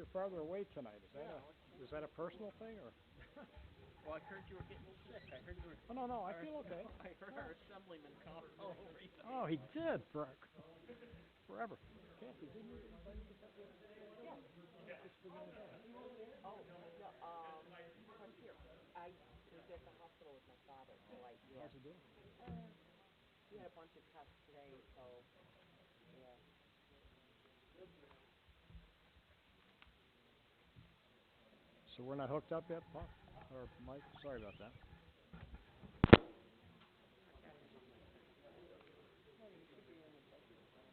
you're farther away tonight. Is that a personal thing or? Well, I heard you were getting sick. I heard you were. Oh, no, I feel okay. I heard our assemblyman cough all over you. Oh, he did forever. Kathy, didn't you invite me to that? Yeah. Just for the other day. Oh, no, from here. I was at the hospital with my father, so yeah. How's he doing? He had a bunch of tests today, so, yeah. So we're not hooked up yet, Paul? Or Mike? Sorry about that. Hey, you should be in the business then.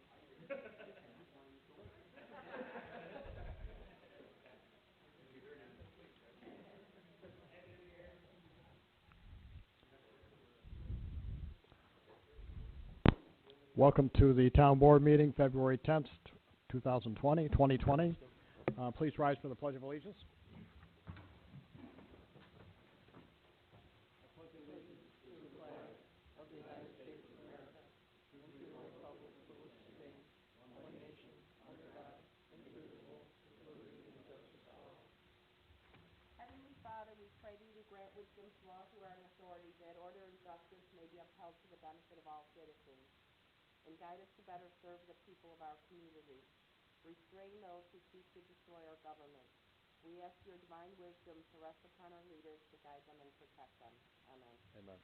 Welcome to the town board meeting, February 10th, 2020. Please rise for the Pledge of Allegiance. Of the United States of America, and to the republic for which it stands, one nation, under God, indivisible, with liberty and justice for all. Heavenly Father, we pray thee to grant wisdom to all who are in authority, that order and justice may be upheld to the benefit of all citizens, and guide us to better serve the people of our community. Restrain those who seek to destroy our government. We ask your divine wisdom to rest upon our leaders to guide them and protect them. Amen. Amen.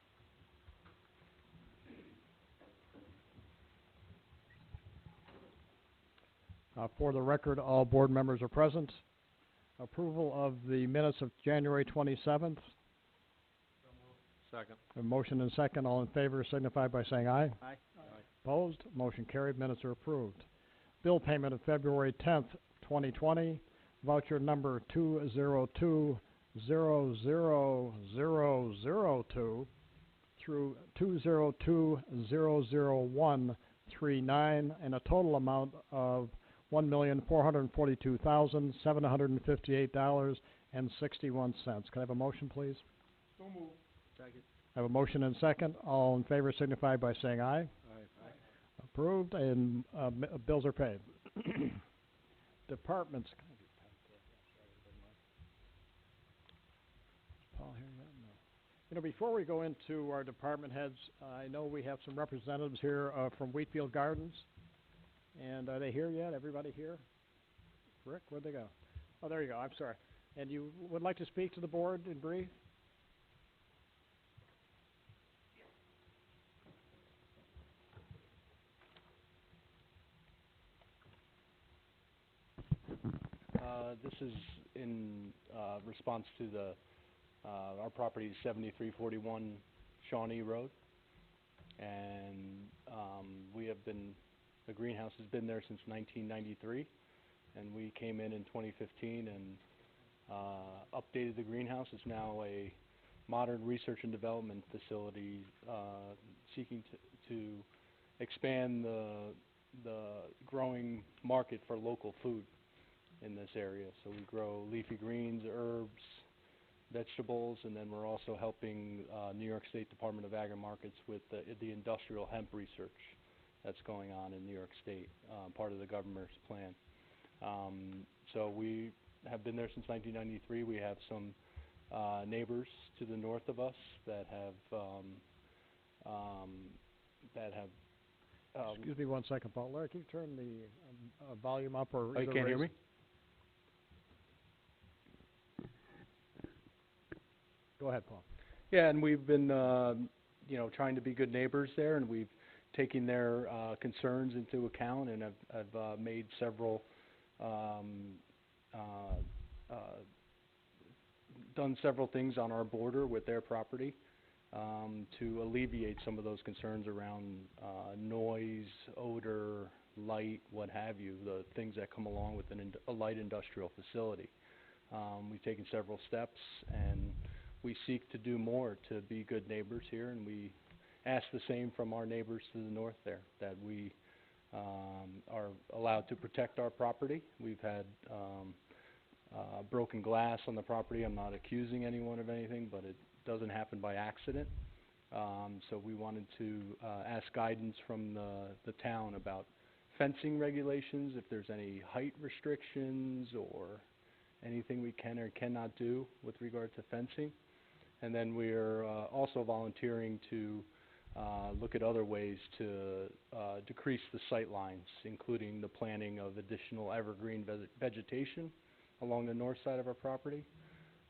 For the record, all board members are present. Approval of the minutes of January 27th. Second. A motion and second. All in favor signify by saying aye. Aye. Opposed? Motion carried. Minutes are approved. Bill payment of February 10th, 2020. Voucher number 202-00002 through 202-00139, and a total amount of $1,442,758.61. Can I have a motion, please? So moved. Second. I have a motion and second. All in favor signify by saying aye. Aye. Approved, and bills are paid. Departments. Paul here yet? No. You know, before we go into our department heads, I know we have some representatives here from Wheatfield Gardens. And are they here yet? Everybody here? Rick, where'd they go? Oh, there you go. I'm sorry. And you would like to speak to the board in brief? This is in response to our property is 7341 Shawnee Road, and the greenhouse has been there since 1993, and we came in 2015 and updated the greenhouse. It's now a modern research and development facility seeking to expand the growing market for local food in this area. So we grow leafy greens, herbs, vegetables, and then we're also helping New York State Department of Agri-Markets with the industrial hemp research that's going on in New York State, part of the governor's plan. So we have been there since 1993. We have some neighbors to the north of us that have Excuse me one second, Paul. Larry, can you turn the volume up or? Oh, you can't hear me? Go ahead, Paul. Yeah, and we've been, trying to be good neighbors there, and we've taken their concerns into account, and I've made several, done several things on our border with their property to alleviate some of those concerns around noise, odor, light, what have you, the things that come along with a light industrial facility. We've taken several steps, and we seek to do more to be good neighbors here, and we ask the same from our neighbors to the north there, that we are allowed to protect our property. We've had broken glass on the property. I'm not accusing anyone of anything, but it doesn't happen by accident. So we wanted to ask guidance from the town about fencing regulations, if there's any height restrictions or anything we can or cannot do with regard to fencing. And then we're also volunteering to look at other ways to decrease the sight lines, including the planting of additional evergreen vegetation along the north side of our property.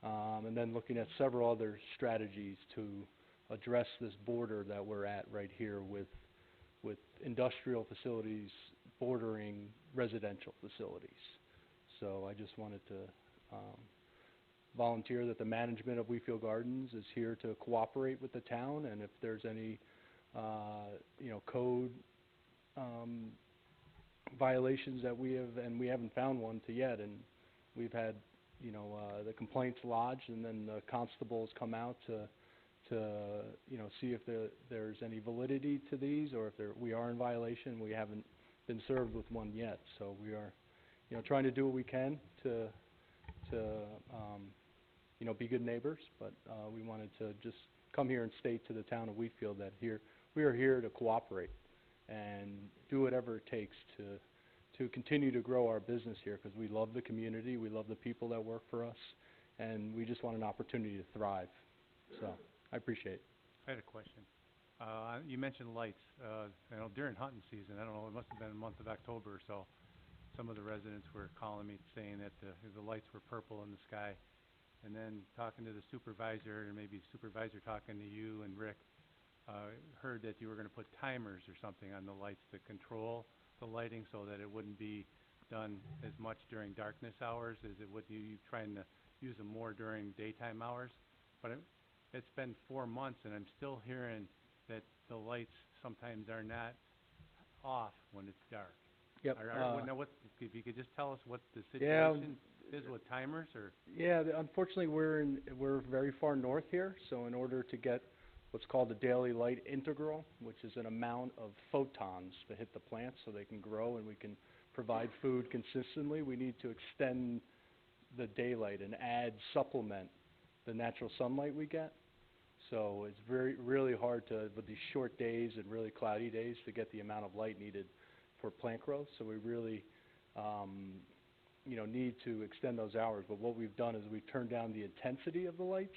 And then looking at several other strategies to address this border that we're at right here with industrial facilities bordering residential facilities. So I just wanted to volunteer that the management of Wheatfield Gardens is here to cooperate with the town, and if there's any code violations that we have, and we haven't found one to yet, and we've had the complaints lodged, and then the constables come out to see if there's any validity to these, or if we are in violation. We haven't been served with one yet, so we are trying to do what we can to be good neighbors, but we wanted to just come here and state to the town of Wheatfield that we are here to cooperate and do whatever it takes to continue to grow our business here, because we love the community, we love the people that work for us, and we just want an opportunity to thrive. So I appreciate it. I had a question. You mentioned lights. During hunting season, I don't know, it must have been the month of October or so, some of the residents were calling me saying that the lights were purple in the sky. And then talking to the supervisor, and maybe supervisor talking to you and Rick, heard that you were going to put timers or something on the lights to control the lighting so that it wouldn't be done as much during darkness hours as it would you trying to use them more during daytime hours. But it's been 4 months, and I'm still hearing that the lights sometimes are not off when it's dark. Yep. Now, if you could just tell us what the situation is with timers, or? Yeah, unfortunately, we're very far north here, so in order to get what's called the daily light integral, which is an amount of photons to hit the plants so they can grow and we can provide food consistently, we need to extend the daylight and supplement the natural sunlight we get. So it's really hard with these short days and really cloudy days, to get the amount of light needed for plant growth. So we really need to extend those hours. But what we've done is we've turned down the intensity of the lights,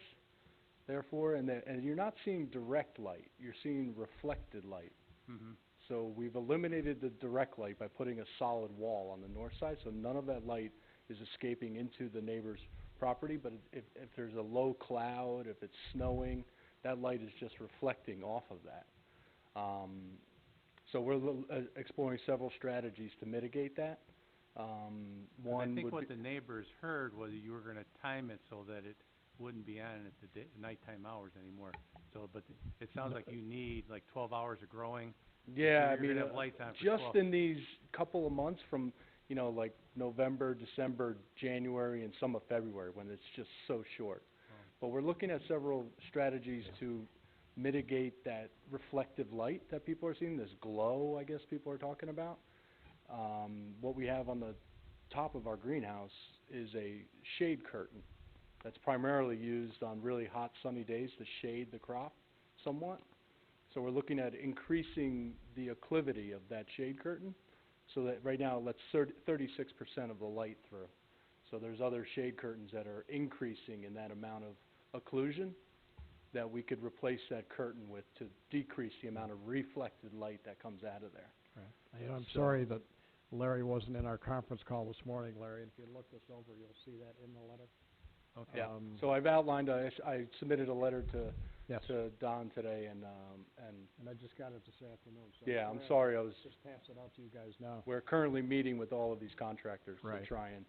therefore, and you're not seeing direct light, you're seeing reflected light. Mm-hmm. So we've eliminated the direct light by putting a solid wall on the north side, so none of that light is escaping into the neighbor's property. But if there's a low cloud, if it's snowing, that light is just reflecting off of that. So we're exploring several strategies to mitigate that. I think what the neighbors heard was you were going to time it so that it wouldn't be on at the nighttime hours anymore. So, but it sounds like you need like 12 hours of growing. Yeah, You're gonna have lights on for just 12. in these couple of months from, like November, December, January, and some of February, when it's just so short. But we're looking at several strategies to mitigate that reflective light that people are seeing, this glow, I guess people are talking about. What we have on the top of our greenhouse is a shade curtain that's primarily used on really hot sunny days to shade the crop somewhat. So we're looking at increasing the acclivity of that shade curtain, so that right now it lets 36% of the light through. So there's other shade curtains that are increasing in that amount of occlusion that we could replace that curtain with to decrease the amount of reflected light that comes out of there. Right. I'm sorry that Larry wasn't in our conference call this morning, Larry, and if you look this over, you'll see that in the letter. Okay. Yeah. So I've outlined, I submitted a letter to Yes. Don today, and And I just got it this afternoon, so. yeah, I'm sorry, Just pass it out to you guys now. we're currently meeting with all of these contractors Right. to try and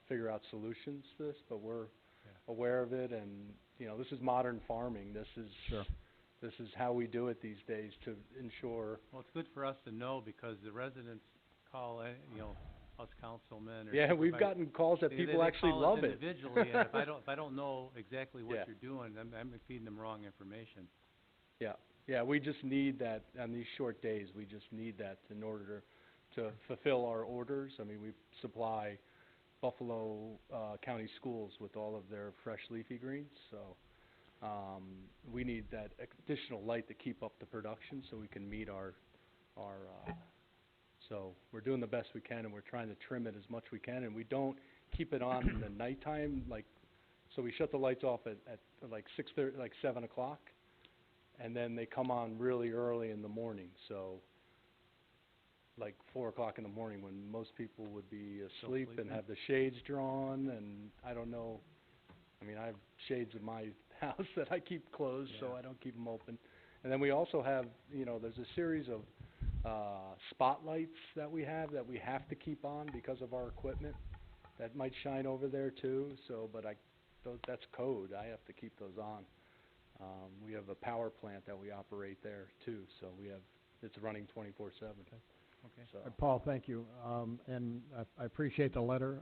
figure out solutions to this, but we're Yeah. aware of it, and this is modern farming. This is Sure. this is how we do it these days to ensure. Well, it's good for us to know, because the residents call, us councilmen or. Yeah, we've supervisors. gotten calls that people They actually call us love it. individually, and if I don't know exactly what Yeah. you're doing, I'm feeding them wrong information. Yeah, we just need that on these short days. We just need that in order to fulfill our orders. I mean, we supply Buffalo County schools with all of their fresh leafy greens, so we need that additional light to keep up the production so we can meet our so we're doing the best we can, and we're trying to trim it as much we can, and we don't keep it on in the nighttime, like, so we shut the lights off at like 6:30, like 7 o'clock, and then they come on really early in the morning, so like 4 o'clock in the morning when most people would be asleep and sleeping. have the shades drawn, and I don't know, I mean, I have shades in my house that I keep closed, so Yeah. I don't keep them open. And then we also have, you know, there's a series of spotlights that we have to keep on because of our equipment that might shine over there too, so, but that's code, I have to keep those on. We have a power plant that we operate there too, so it's running 24/7. Okay. So, Paul, thank you. And I appreciate the letter.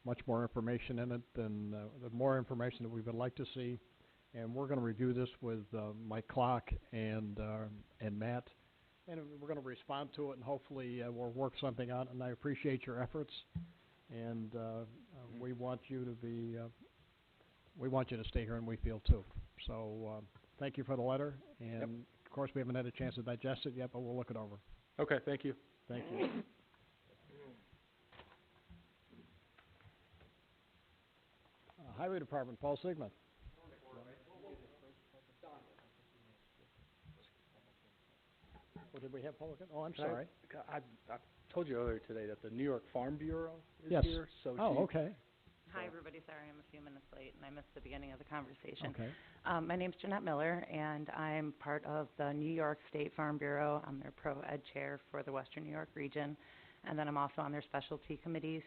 Much more information in it than, the more information that we would like to see. And we're gonna review this with, Mike Clark and Matt. And we're gonna respond to it and hopefully, we'll work something out. And I appreciate your efforts. And, we want you to stay here in Wheatfield too. So, thank you for the letter. And Yep. of course, we haven't had a chance to digest it yet, but we'll look it over. okay, thank you. Thank you. Highway Department, Paul Sigmund. Oh, did we have public? Oh, I'm Can I- sorry. I told you earlier today that the New York Farm Bureau is Yes. here, so Oh, she, okay, Hi, everybody. Sorry, I'm a few minutes late, and I missed the beginning of the conversation. okay. My name's Jeanette Miller, and I'm part of the New York State Farm Bureau. I'm their Pro Ed Chair for the Western New York region, and then I'm also on their specialty committees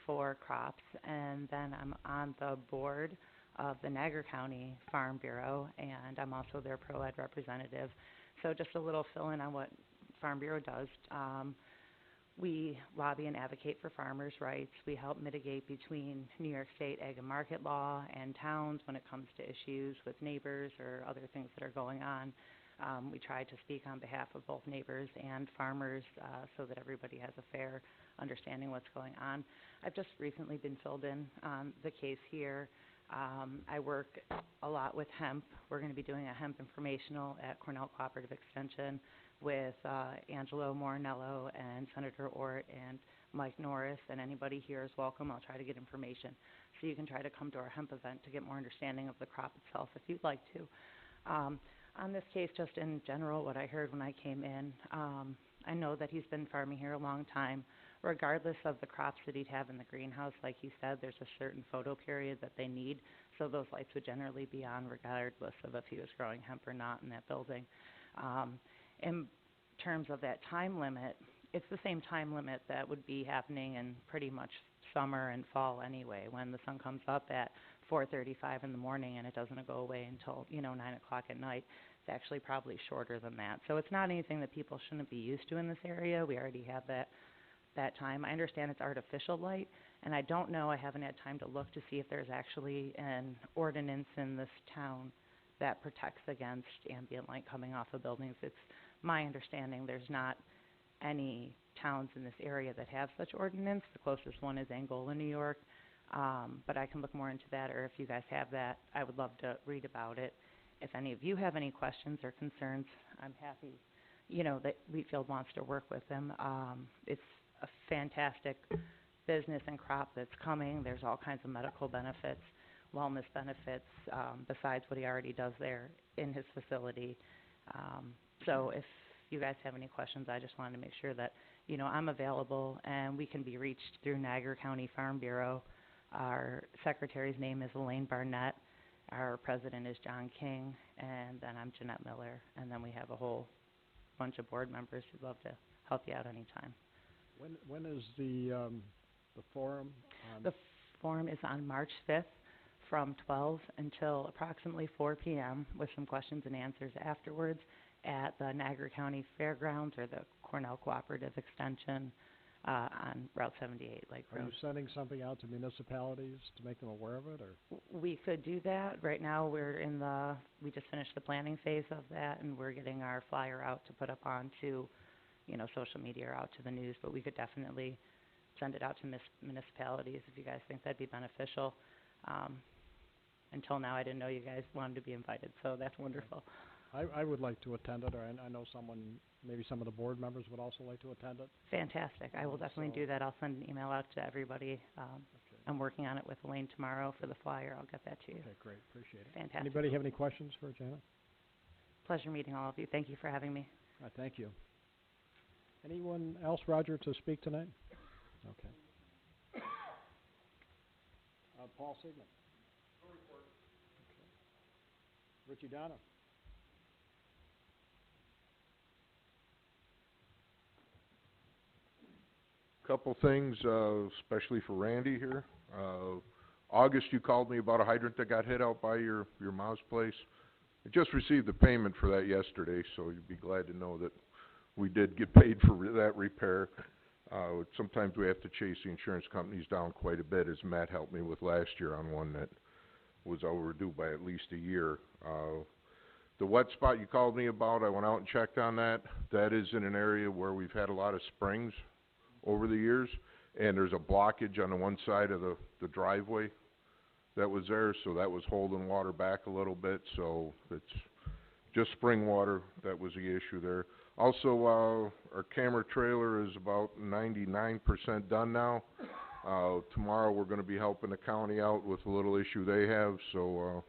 for crops, and then I'm on the board of the Niagara County Farm Bureau, and I'm also their Pro Ed representative. So just a little fill-in on what Farm Bureau does. We lobby and advocate for farmers' rights. We help mitigate between New York State ag and market law and towns when it comes to issues with neighbors or other things that are going on. We try to speak on behalf of both neighbors and farmers so that everybody has a fair understanding what's going on. I've just recently been filled in on the case here. I work a lot with hemp. We're going to be doing a hemp informational at Cornell Cooperative Extension with Angelo Morinello and Senator Ort and Mike Norris, and anybody here is welcome. I'll try to get information. So you can try to come to our hemp event to get more understanding of the crop itself if you'd like to. On this case, just in general, what I heard when I came in, I know that he's been farming here a long time. Regardless of the crops that he'd have in the greenhouse, like he said, there's a certain photo period that they need, so those lights would generally be on regardless of if he was growing hemp or not in that building. In terms of that time limit, it's the same time limit that would be happening in pretty much summer and fall anyway, when the sun comes up at 4:35 in the morning and it doesn't go away until, 9 o'clock at night. It's actually probably shorter than that. So it's not anything that people shouldn't be used to in this area. We already have that time. I understand it's artificial light, and I don't know, I haven't had time to look to see if there's actually an ordinance in this town that protects against ambient light coming off of buildings. It's my understanding there's not any towns in this area that have such ordinance. The closest one is Angola, New York, but I can look more into that, or if you guys have that, I would love to read about it. If any of you have any questions or concerns, I'm happy, that Wheatfield wants to work with them. It's a fantastic business and crop that's coming. There's all kinds of medical benefits, wellness benefits, besides what he already does there in his facility. So if you guys have any questions, I just wanted to make sure that, I'm available, and we can be reached through Niagara County Farm Bureau. Our secretary's name is Elaine Barnett. Our president is John King, and then I'm Jeanette Miller, and then we have a whole bunch of board members who'd love to help you out anytime. When is the forum on? The forum is on March 5th from 12 until approximately 4 p.m. with some questions and answers afterwards at the Niagara County Fairgrounds or the Cornell Cooperative Extension on Route 78 Lake Are you Road. sending something out to municipalities to make them aware of it, or? We could do that. Right now, we just finished the planning phase of that, and we're getting our flyer out to put up onto, social media or out to the news, but we could definitely send it out to municipalities if you guys think that'd be beneficial. Until now, I didn't know you guys wanted to be invited, so that's wonderful. I would like to attend it, or I know someone, maybe some of the board members would also like to attend it. Fantastic. I will definitely So- do that. I'll send an email out to everybody. Okay. I'm working on it with Elaine tomorrow for the flyer. I'll get that to you. Okay, great, appreciate it. Fantastic. Anybody have any questions for Janet? Pleasure meeting all of you. Thank you for having me. All right, thank you. Anyone else, Roger, to speak tonight? Okay. Paul Sigmund. No report. Okay. Richie Donna. Couple things, especially for Randy here. August, you called me about a hydrant that got hit out by your mom's place. I just received the payment for that yesterday, so you'd be glad to know that we did get paid for that repair. Sometimes we have to chase the insurance companies down quite a bit, as Matt helped me with last year on one that was overdue by at least a year. The wet spot you called me about, I went out and checked on that. That is in an area where we've had a lot of springs over the years, and there's a blockage on the one side of the driveway that was there, so that was holding water back a little bit. So it's just spring water that was the issue there. Also, our camera trailer is about 99% done now. Tomorrow we're going to be helping the county out with a little issue they have, so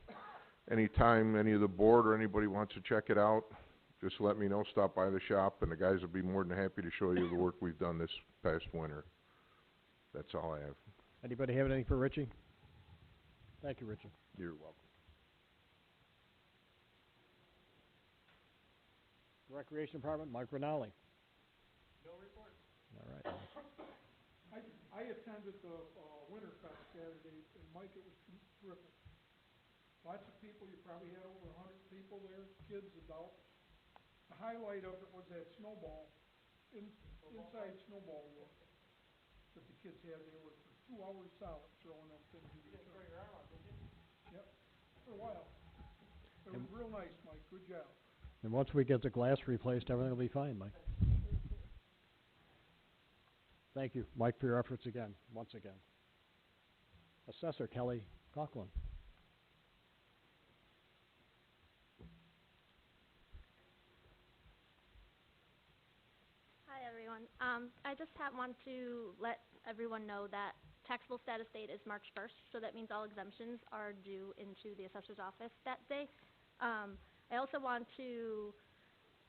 anytime any of the board or anybody wants to check it out, just let me know, stop by the shop, and the guys will be more than happy to show you the work we've done this past winter. That's all I have. Anybody have anything for Richie? Thank you, Richie. You're welcome. Recreation Department, Mike Rinaldi. No report. All right. I attended the Winter Fest Saturday, and Mike, it was terrific. Lots of people, you probably had over 100 people there, kids, adults. The highlight of it was that inside snowball work that the kids had. They were for 2 hours solid throwing them things in the air. Your arm out, didn't you? Yep, for a while. It was real nice, Mike, good job. And once we get the glass replaced, everything will be fine, Mike. Thank you, Mike, for your efforts again, once again. Assessor Kelly Coughlin. Hi, everyone. I just want to let everyone know that taxable status date is March 1st, so that means all exemptions are due into the assessor's office that day. I also want to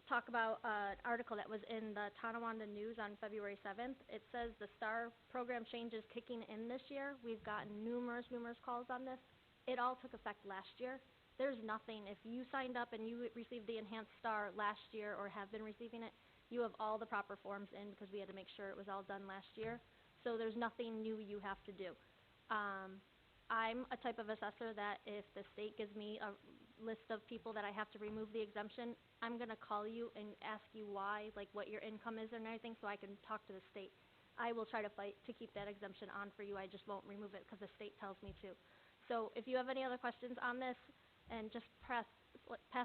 talk about an article that was in the Tonawanda News on February 7th. It says the STAR program change is kicking in this year. We've gotten numerous calls on this. It all took effect last year. There's nothing, if you signed up and you received the enhanced STAR last year or have been receiving it, you have all the proper forms in because we had to make sure it was all done last year. So there's nothing new you have to do. I'm a type of assessor that if the state gives me a list of people that I have to remove the exemption, I'm going to call you and ask you why, like what your income is and everything, so I can talk to the state. I will try to fight to keep that exemption on for you. I just won't remove it because the state tells me to. So if you have any other questions on this, and just pass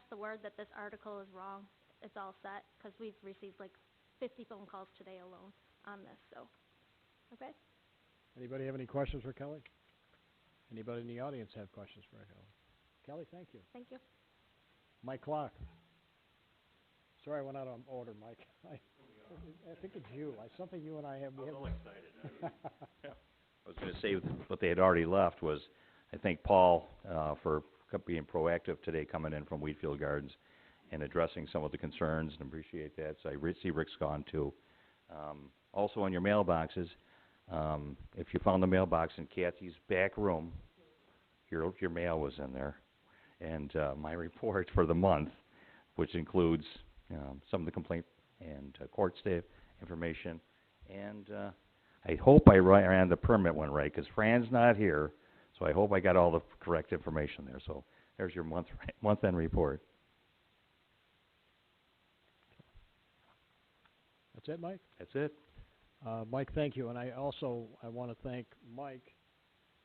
the word that this article is wrong, it's all set, because we've received like 50 phone calls today alone on this, so, okay? Anybody have any questions for Kelly? Anybody in the audience have questions for Kelly? Kelly, thank you. Thank you. Mike Clark. Sorry I went out of order, Mike. I think it's you. Something you and I have. I'm all excited. I was going to say what they had already left was, I thank Paul for being proactive today, coming in from Wheatfield Gardens and addressing some of the concerns, and appreciate that. So I see Rick's gone too. Also on your mailboxes, if you found the mailbox in Kathy's back room, your mail was in there. And my report for the month, which includes some of the complaint and court stay information. And I hope I ran the permit one right, because Fran's not here, so I hope I got all the correct information there. So there's your month-end report. That's it, Mike? That's it. Mike, thank you. And I want to thank Mike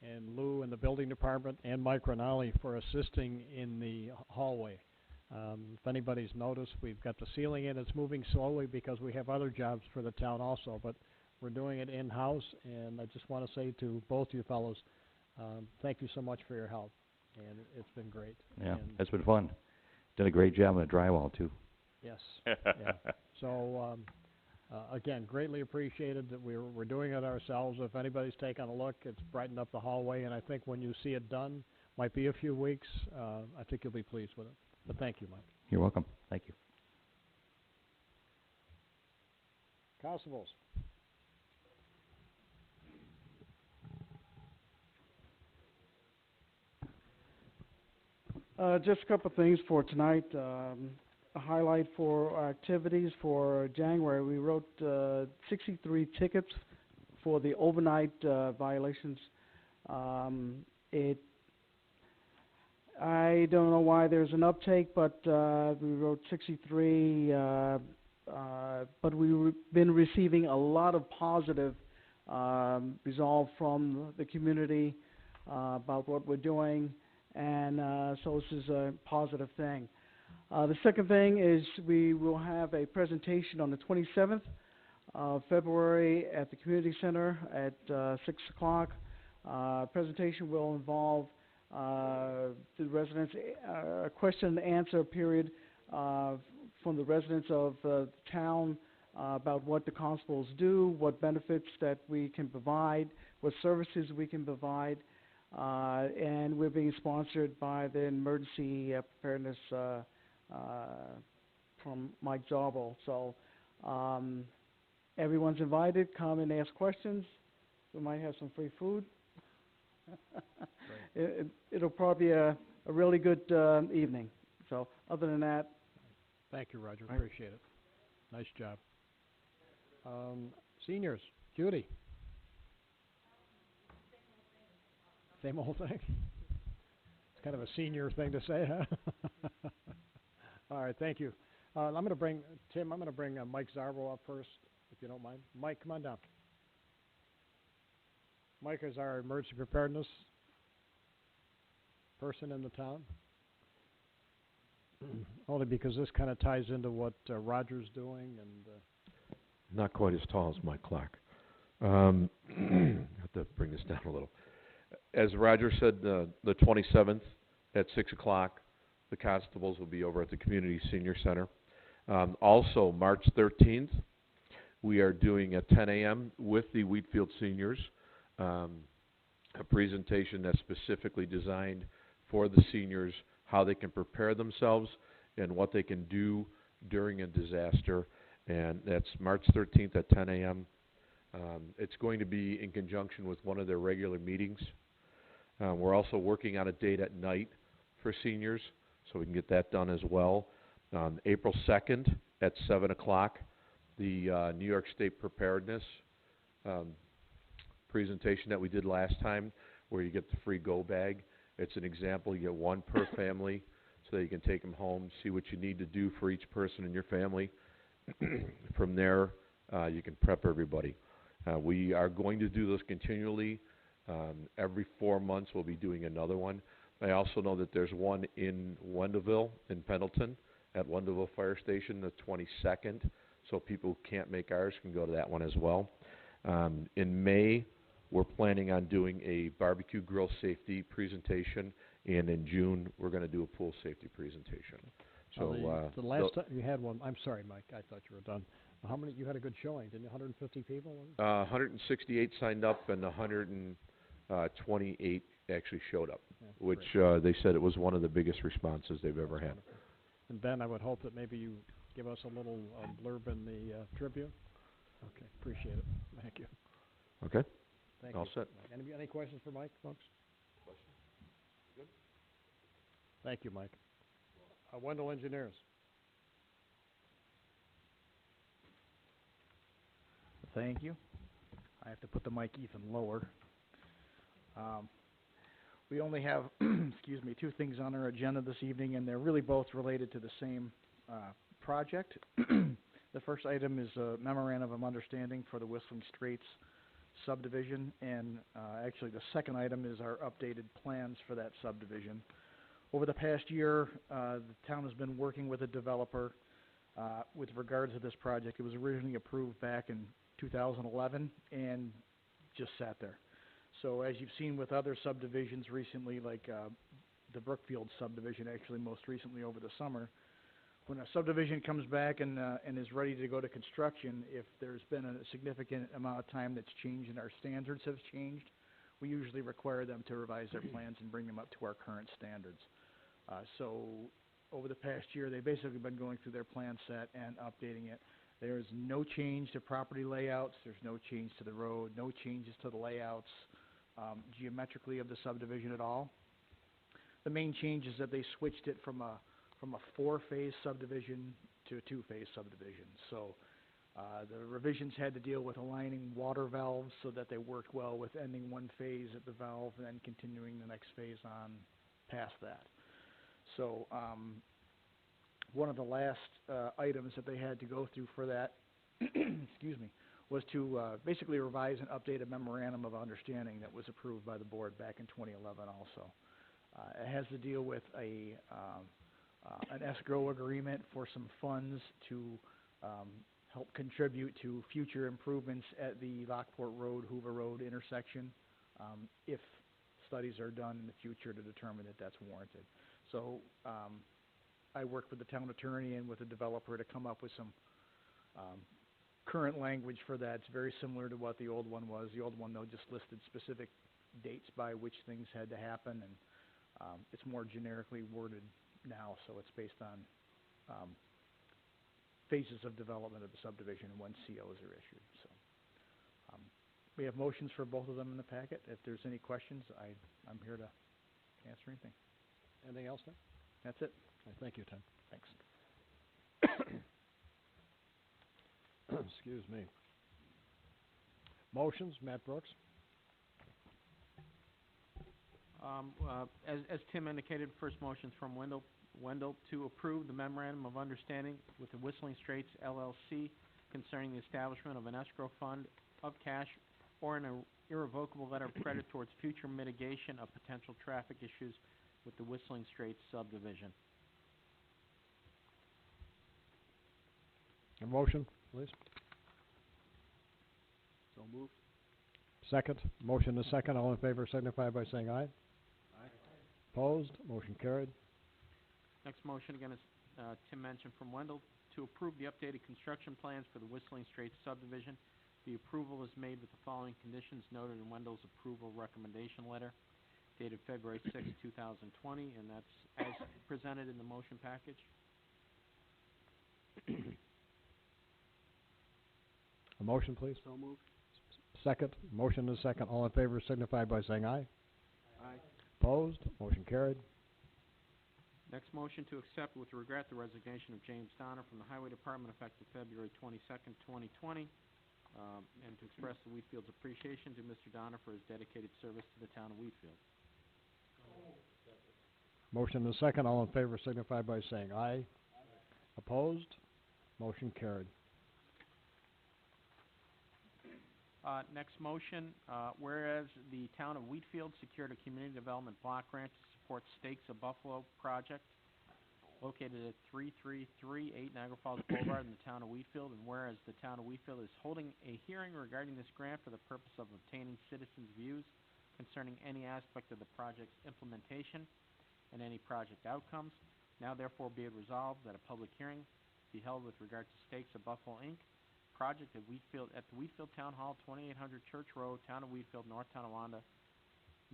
and Lou in the building department and Mike Rinaldi for assisting in the hallway. If anybody's noticed, we've got the ceiling in. It's moving slowly because we have other jobs for the town also, but we're doing it in-house, and I just want to say to both you fellows, thank you so much for your help, and it's been great. Yeah, And it's been fun. Did a great job on the drywall, too. Yes, yeah. So, again, greatly appreciated that we're doing it ourselves. If anybody's taken a look, it's brightened up the hallway, and I think when you see it done, might be a few weeks, I think you'll be pleased with it. But thank you, Mike. You're welcome. Thank you. Constables. Just a couple of things for tonight. A highlight for our activities for January. We wrote 63 tickets for the overnight violations. I don't know why there's an uptake, but we wrote 63, but we've been receiving a lot of positive resolve from the community about what we're doing, and so this is a positive thing. The second thing is we will have a presentation on the 27th of February at the Community Center at 6 o'clock. Presentation will involve the residents, a question and answer period from the residents of the town about what the constables do, what benefits that we can provide, what services we can provide, and we're being sponsored by the Emergency Preparedness from Mike Zarble. So everyone's invited. Come and ask questions. We might have some free food. It'll probably be a really good evening. So other than that. Thank you, Roger. Appreciate it. Nice job. Seniors, Judy. Same old thing? It's kind of a senior thing to say, huh? All right, thank you. I'm going to bring, Tim, I'm going to bring Mike Zarbo up first, if you don't mind. Mike, come on down. Mike is our emergency preparedness person in the town. Only because this kind of ties into what Roger's doing and... Not quite as tall as Mike Clark. Have to bring this down a little. As Roger said, the 27th at 6 o'clock, the constables will be over at the Community Senior Center. Also, March 13th, we are doing at 10 a.m. with the Wheatfield seniors, a presentation that's specifically designed for the seniors, how they can prepare themselves and what they can do during a disaster. And that's March 13th at 10 a.m. It's going to be in conjunction with one of their regular meetings. We're also working on a date at night for seniors, so we can get that done as well. April 2nd at 7 o'clock, the New York State Preparedness presentation that we did last time, where you get the free go bag. It's an example. You get one per family, so that you can take them home, see what you need to do for each person in your family. From there, you can prep everybody. We are going to do this continually. Every 4 months, we'll be doing another one. I also know that there's one in Wendellville, in Pendleton, at Wendellville Fire Station, the 22nd. So people who can't make ours can go to that one as well. In May, we're planning on doing a barbecue grill safety presentation, and in June, we're going to do a pool safety presentation. So the last time you had one, I'm sorry, Mike, I thought you were done. How many? You had a good showing, didn't you? 150 people? 168 signed up, and 128 actually showed up, Yeah, which great. they said it was one of the biggest responses they've ever had. Wonderful. And Ben, I would hope that maybe you give us a little blurb in the Tribune. Okay, appreciate it. Thank you. Okay, Thank all you. set. Any questions for Mike, folks? Questions? Good. Thank you, Mike. Wendell Engineers. Thank you. I have to put the mic even lower. We only have, excuse me, 2 things on our agenda this evening, and they're really both related to the same project. The first item is a memorandum of understanding for the Whistling Straits subdivision, and actually the second item is our updated plans for that subdivision. Over the past year, the town has been working with a developer with regard to this project. It was originally approved back in 2011 and just sat there. So as you've seen with other subdivisions recently, like the Brookfield subdivision, actually most recently over the summer. When a subdivision comes back and is ready to go to construction, if there's been a significant amount of time that's changed and our standards have changed, we usually require them to revise their plans and bring them up to our current standards. So over the past year, they've basically been going through their plan set and updating it. There's no change to property layouts, there's no change to the road, no changes to the layouts geometrically of the subdivision at all. The main change is that they switched it from a four-phase subdivision to a two-phase subdivision. So the revisions had to deal with aligning water valves so that they worked well with ending one phase at the valve and then continuing the next phase on past that. So one of the last items that they had to go through for that, excuse me, was to basically revise and update a memorandum of understanding that was approved by the board back in 2011 also. It has to deal with an escrow agreement for some funds to help contribute to future improvements at the Lockport Road, Hoover Road intersection, if studies are done in the future to determine that that's warranted. So I worked with the town attorney and with the developer to come up with some current language for that. It's very similar to what the old one was. The old one, though, just listed specific dates by which things had to happen, and it's more generically worded now, so it's based on phases of development of the subdivision and when COs are issued. So we have motions for both of them in the packet. If there's any questions, I'm here to answer anything. Anything else, Tim? That's it. Thank you, Tim. Thanks. Excuse me. Motions, Matt Brooks. As Tim indicated, first motion's from Wendell to approve the memorandum of understanding with the Whistling Straits LLC concerning the establishment of an escrow fund of cash or an irrevocable letter of credit towards future mitigation of potential traffic issues with the Whistling Straits subdivision. A motion, please. So moved. Second. Motion is second. All in favor signify by saying aye. Aye. Opposed? Motion carried. Next motion, again, is Tim mentioned, from Wendell to approve the updated construction plans for the Whistling Straits subdivision. The approval is made with the following conditions noted in Wendell's approval recommendation letter dated February 6, 2020, and that's as presented in the motion package. A motion, please. So moved. Second. Motion is second. All in favor signify by saying aye. Aye. Opposed? Motion carried. Next motion, to accept with regret the resignation of James Donner from the Highway Department effective February 22nd, 2020, and to express the Wheatfield's appreciation to Mr. Donner for his dedicated service to the town of Wheatfield. Motion is second. All in favor signify by saying aye. Opposed? Motion carried. Next motion, whereas the town of Wheatfield secured a community development block grant to support Stakes of Buffalo project located at 3338 Niagara Falls Boulevard in the town of Wheatfield, and whereas the town of Wheatfield is holding a hearing regarding this grant for the purpose of obtaining citizens' views concerning any aspect of the project's implementation and any project outcomes, now therefore be it resolved that a public hearing be held with regard to Stakes of Buffalo, Inc., project at the Wheatfield Town Hall, 2800 Church Road, Town of Wheatfield, North Tonawanda,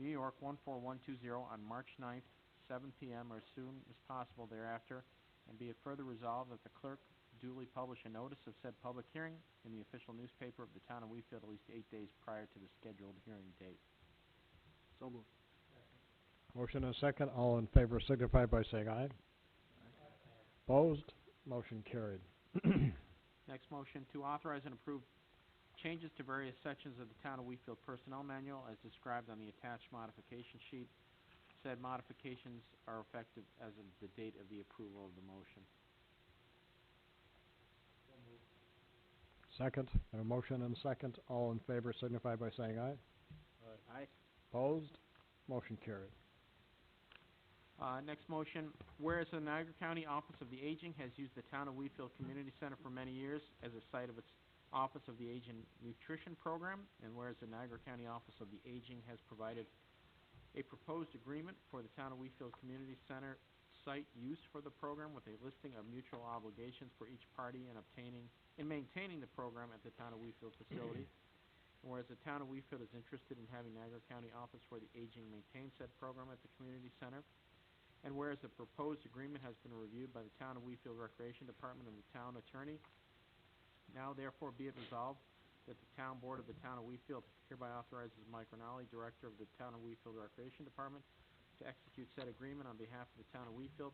New York 14120 on March 9th, 7 p.m. or as soon as possible thereafter, and be it further resolved that the clerk duly publish a notice of said public hearing in the official newspaper of the Town of Wheatfield at least 8 days prior to the scheduled hearing date. So moved. Motion is second. All in favor signify by saying aye. Opposed? Motion carried. Next motion, to authorize and approve changes to various sections of the Town of Wheatfield Personnel Manual as described on the attached modification sheet. Said modifications are effective as of the date of the approval of the motion. Second. A motion and second. All in favor signify by saying aye. Aye. Opposed? Motion carried. Next motion, whereas the Niagara County Office of the Aging has used the Town of Wheatfield Community Center for many years as a site of its Office of the Aging Nutrition Program, and whereas the Niagara County Office of the Aging has provided a proposed agreement for the Town of Wheatfield Community Center site use for the program with a listing of mutual obligations for each party in maintaining the program at the Town of Wheatfield facility. And whereas the Town of Wheatfield is interested in having Niagara County Office for the Aging maintain said program at the community center. And whereas the proposed agreement has been reviewed by the Town of Wheatfield Recreation Department and the Town Attorney, now therefore be it resolved that the Town Board of the Town of Wheatfield hereby authorizes Mike Rinaldi, Director of the Town of Wheatfield Recreation Department, to execute said agreement on behalf of the Town of Wheatfield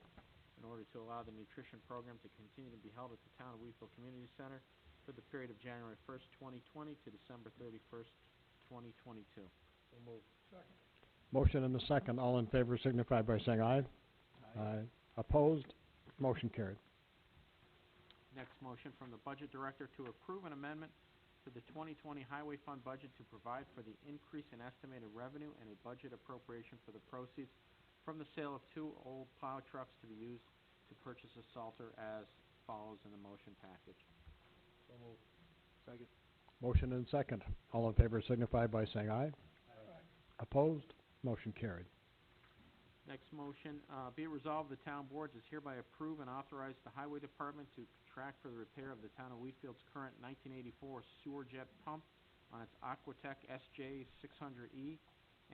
in order to allow the nutrition program to continue to be held at the Town of Wheatfield Community Center for the period of January 1st, 2020 to December 31st, 2022. So moved. Second. Motion and a second. All in favor signify by saying aye. Aye. Opposed? Motion carried. Next motion from the Budget Director to approve an amendment to the 2020 Highway Fund budget to provide for the increase in estimated revenue and a budget appropriation for the proceeds from the sale of 2 old plow trucks to be used to purchase a salter as follows in the motion package. So moved. Second. Motion and second. All in favor signify by saying aye. Aye. Opposed? Motion carried. Next motion, be it resolved, the town boards is hereby approve and authorize the highway department to contract for the repair of the town of Wheatfield's current 1984 sewer jet pump on its Aquatech SJ 600E,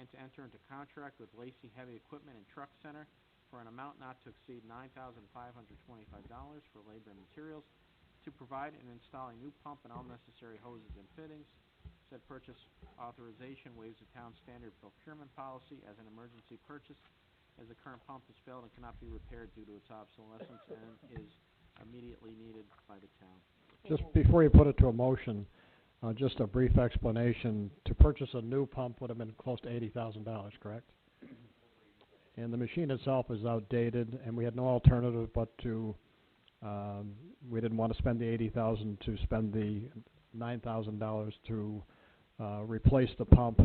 and to enter into contract with Lacey Heavy Equipment and Truck Center for an amount not to exceed $9,525 for labor and materials to provide and install a new pump and all necessary hoses and fittings. Said purchase authorization waives the town's standard procurement policy as an emergency purchase, as the current pump has failed and cannot be repaired due to its obsolescence and is immediately needed by the town. Just before you put it to a motion, just a brief explanation. To purchase a new pump would have been close to $80,000, correct? And the machine itself is outdated, and we had no alternative but to, we didn't want to spend the $80,000 to spend the $9,000 to replace the pump.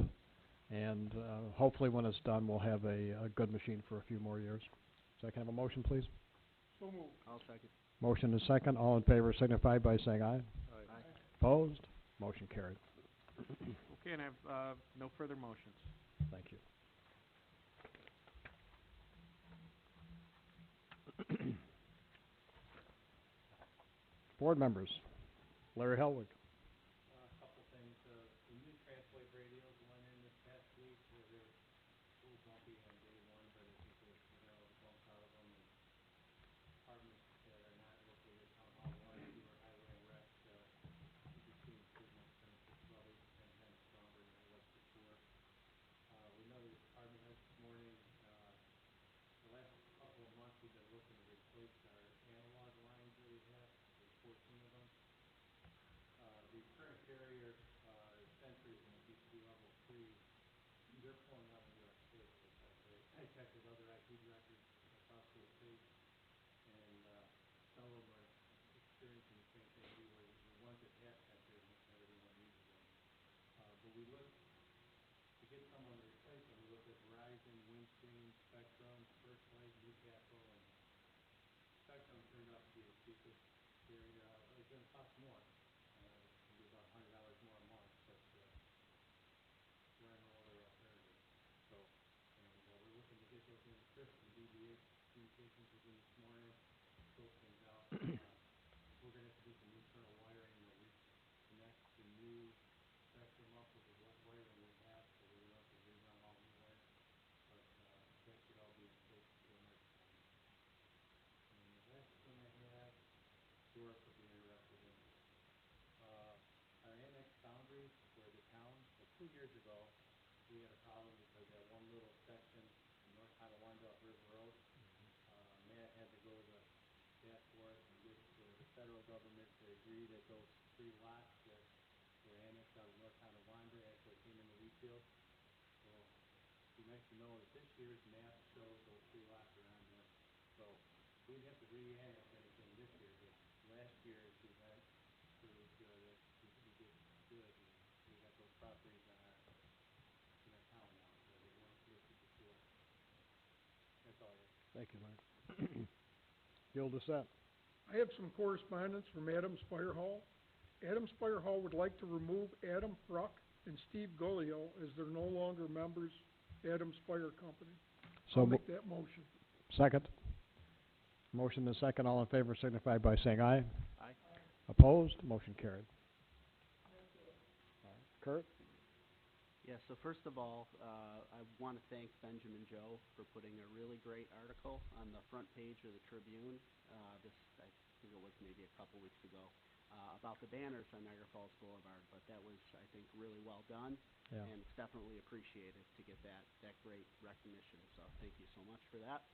And hopefully when it's done, we'll have a good machine for a few more years. So I can have a motion, please? So moved. I'll second. Motion is second. All in favor signify by saying aye. Aye. Opposed? Motion carried. Okay, and I have no further motions. Thank you. Board members. Larry Helwig. A couple things, the new translate radios went in this past week, they're a little bumpy on day one, but I think they're getting all the bumps out of them, and departments that are not located at town hall one, sewer, highway, and rec, should be seeing signals 10 to 6 levels, 10 times stronger than it was before. We know the department heads this morning, the last couple of months, we've been looking to replace our analog lines that we have, there's 14 of them. The current carrier, Centuries, and it used to be level 3, they're pulling out of New York State. I checked with other IP directors across the state, and some of them are experiencing the same thing we were. The ones that have Centuries, most everyone uses them. But we looked, to get someone to replace them, we looked at Verizon, Windstream, Spectrum, First Light, Newcastle, and Spectrum turned out to be the cheapest carrier. It's going to cost more. Maybe about $100 more a month, but there are no other alternatives. So, and we're looking to get those in. Chris from DBH Communications was in this morning, scope things out. We're going to have to do some internal wiring to reconnect the new Spectrum up with the wiring we have, so that we don't have to rerun all new wire. But that should all be in place before next time. And the last thing I have, Doris will be interested in. Our annex boundaries for the town, 2 years ago, we had a problem because that one little section in North Tonawanda River Road, Matt had to go to bat for us and get the federal government to agree that those 3 lots that were annexed out of North Tonawanda actually came into Wheatfield. So it'd be nice to know that this year's map shows those 3 lots are on there. So we didn't have to re-annex anything this year, but last year's event proved that we did good, and we got those properties in our town now, so they weren't listed before. That's all I have. Thank you, Larry. Gil Doucette. I have some correspondence from Adams Fire Hall. Adams Fire Hall would like to remove Adam Fruck and Steve Gullio as they're no longer members Adams Fire Company. So, I'll make that motion. second? Motion and second, all in favor signify by saying aye. Aye. Opposed? Motion carried. All right. Kurt? Yeah, so first of all, I want to thank Benjamin Joe for putting a really great article on the front page of the Tribune, I think it was maybe a couple weeks ago, about the banners on Niagara Falls Boulevard, but that was, I think, really well done, Yeah. and it's definitely appreciated to get that great recognition, so thank you so much for that.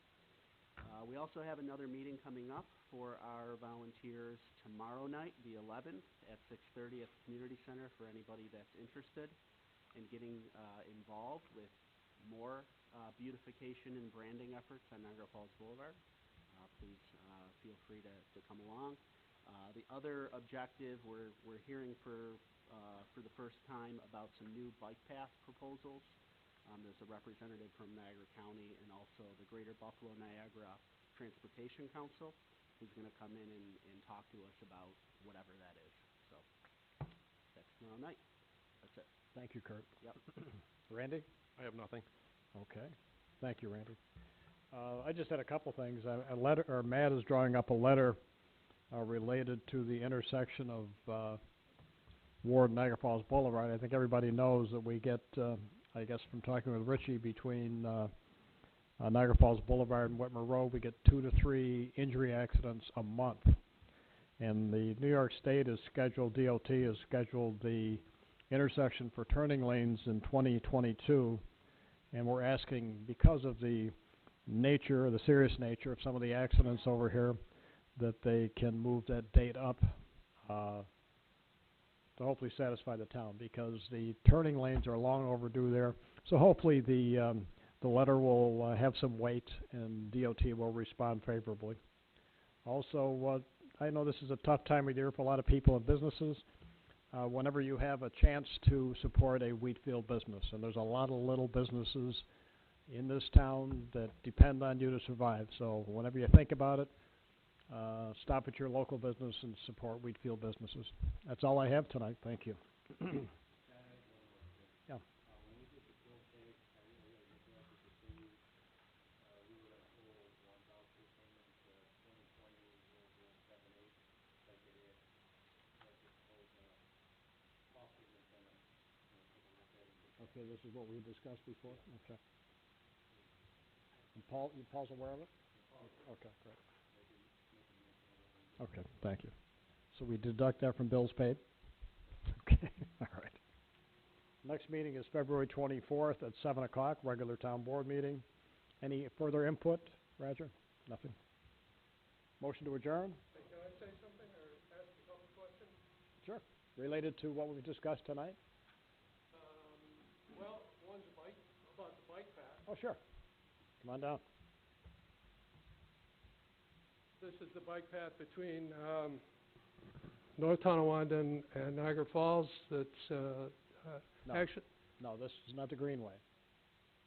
We also have another meeting coming up for our volunteers tomorrow night, the 11th, at 6:30 at the Community Center for anybody that's interested in getting involved with more beautification and branding efforts on Niagara Falls Boulevard. Please feel free to come along. The other objective, we're hearing for the first time about some new bike path proposals. There's a representative from Niagara County and also the Greater Buffalo Niagara Transportation Council who's going to come in and talk to us about whatever that is. So that's tomorrow night. That's it. Thank you, Kurt. Yep. Randy? I have nothing. Okay. Thank you, Randy. I just had a couple things. Matt is drawing up a letter related to the intersection of Ward and Niagara Falls Boulevard. I think everybody knows that we get, I guess from talking with Richie, between Niagara Falls Boulevard and Whitmer Road, we get 2 to 3 injury accidents a month. And the New York State is scheduled, DOT has scheduled the intersection for turning lanes in 2022, and we're asking, because of the nature, the serious nature of some of the accidents over here, that they can move that date up to hopefully satisfy the town, because the turning lanes are long overdue there. So hopefully the letter will have some weight and DOT will respond favorably. Also, I know this is a tough time of year for a lot of people and businesses. Whenever you have a chance to support a Wheatfield business, and there's a lot of little businesses in this town that depend on you to survive. So whenever you think about it, stop at your local business and support Wheatfield businesses. That's all I have tonight. Thank you. Yeah. Okay, this is what we discussed before? Okay. And Paul's aware of it? Okay, great. Okay, thank you. So we deduct that from bills paid? Okay, all right. Next meeting is February 24th at 7 o'clock, regular town board meeting. Any further input, Roger? Nothing? Motion to adjourn? Hey, can I say something or ask a couple questions? Sure. Related to what we discussed tonight? Well, one's about the bike path. Oh, sure. Come on down. This is the bike path between North Tonawanda and Niagara Falls that's No. actually, No, this is not the Greenway.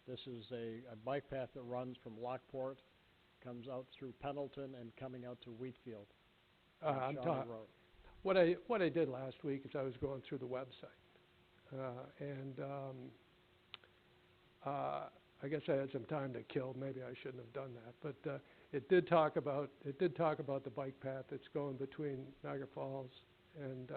This is a bike path that runs from Lockport, comes out through Pendleton, and coming out to Wheatfield. I'm Shawnee talking, Road. what I did last week is I was going through the website. I guess I had some time to kill. Maybe I shouldn't have done that, but it did talk about the bike path that's going between Niagara Falls and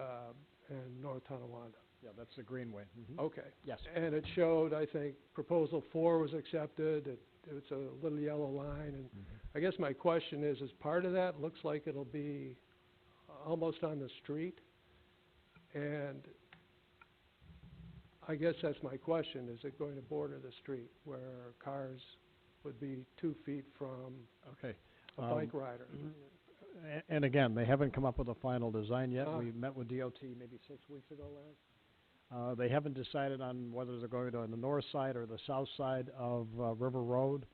North Tonawanda. Yeah, that's the Greenway. Okay. Yes. And it showed, I think, proposal 4 was accepted. It was a little yellow line, and I guess my question is, as part of that, looks like it'll be almost on the street, and I guess that's my question, is it going to border the street where cars would be 2 feet from Okay. a bike rider? And again, they haven't come up with a final design yet. Ah. We met with DOT maybe 6 weeks ago, Larry. They haven't decided on whether they're going to on the north side or the south side of River Road.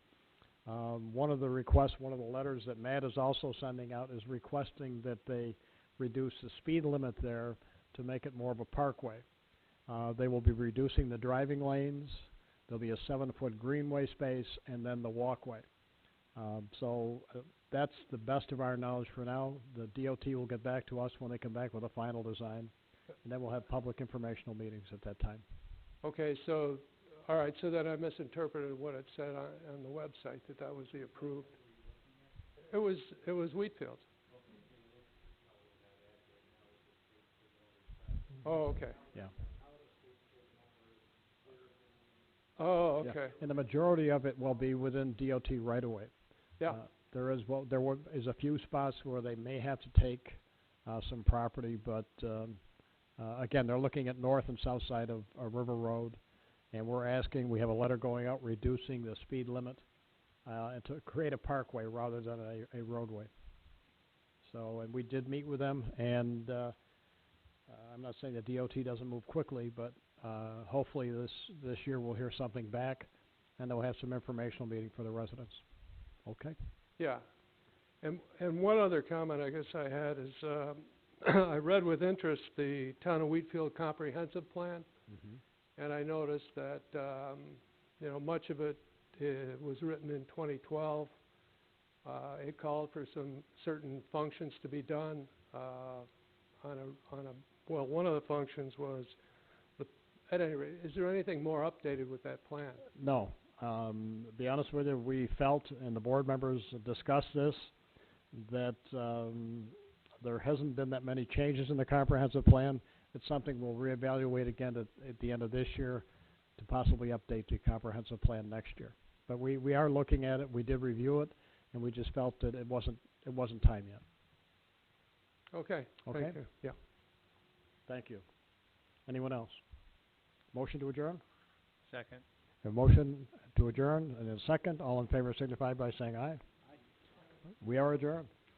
One of the requests, one of the letters that Matt is also sending out is requesting that they reduce the speed limit there to make it more of a parkway. They will be reducing the driving lanes. There'll be a 7-foot greenway space and then the walkway. That's the best of our knowledge for now. The DOT will get back to us when they come back with a final design, and then we'll have public informational meetings at that time. Okay, so all right, so then I misinterpreted what it said on the website, that was the approved. It was Wheatfield. Oh, okay. Yeah. Oh, Yeah. okay. And the majority of it will be within DOT right away. Yeah. There is a few spots where they may have to take, some property, but, again, they're looking at north and south side of, River Road. And we have a letter going out reducing the speed limit, and to create a parkway rather than a roadway. So, and we did meet with them, and, I'm not saying the DOT doesn't move quickly, but, hopefully this year we'll hear something back, and they'll have some informational meeting for the residents. Okay? Yeah. And one other comment I guess I had is, I read with interest the Town of Wheatfield Comprehensive Plan, and I noticed that, much of it was written in 2012. It called for some certain functions to be done, well, one of the functions was, at any rate, is there anything more updated with that plan? No. To be honest with you, we felt, and the board members discussed this, that there hasn't been that many changes in the comprehensive plan. It's something we'll reevaluate again at the end of this year to possibly update the comprehensive plan next year. But we are looking at it. We did review it, and we just felt that it wasn't time yet. Okay. Okay. Thank you. Yeah. Thank you. Anyone else? Motion to adjourn? Second. A motion to adjourn and a second. All in favor signify by saying aye. We are adjourned.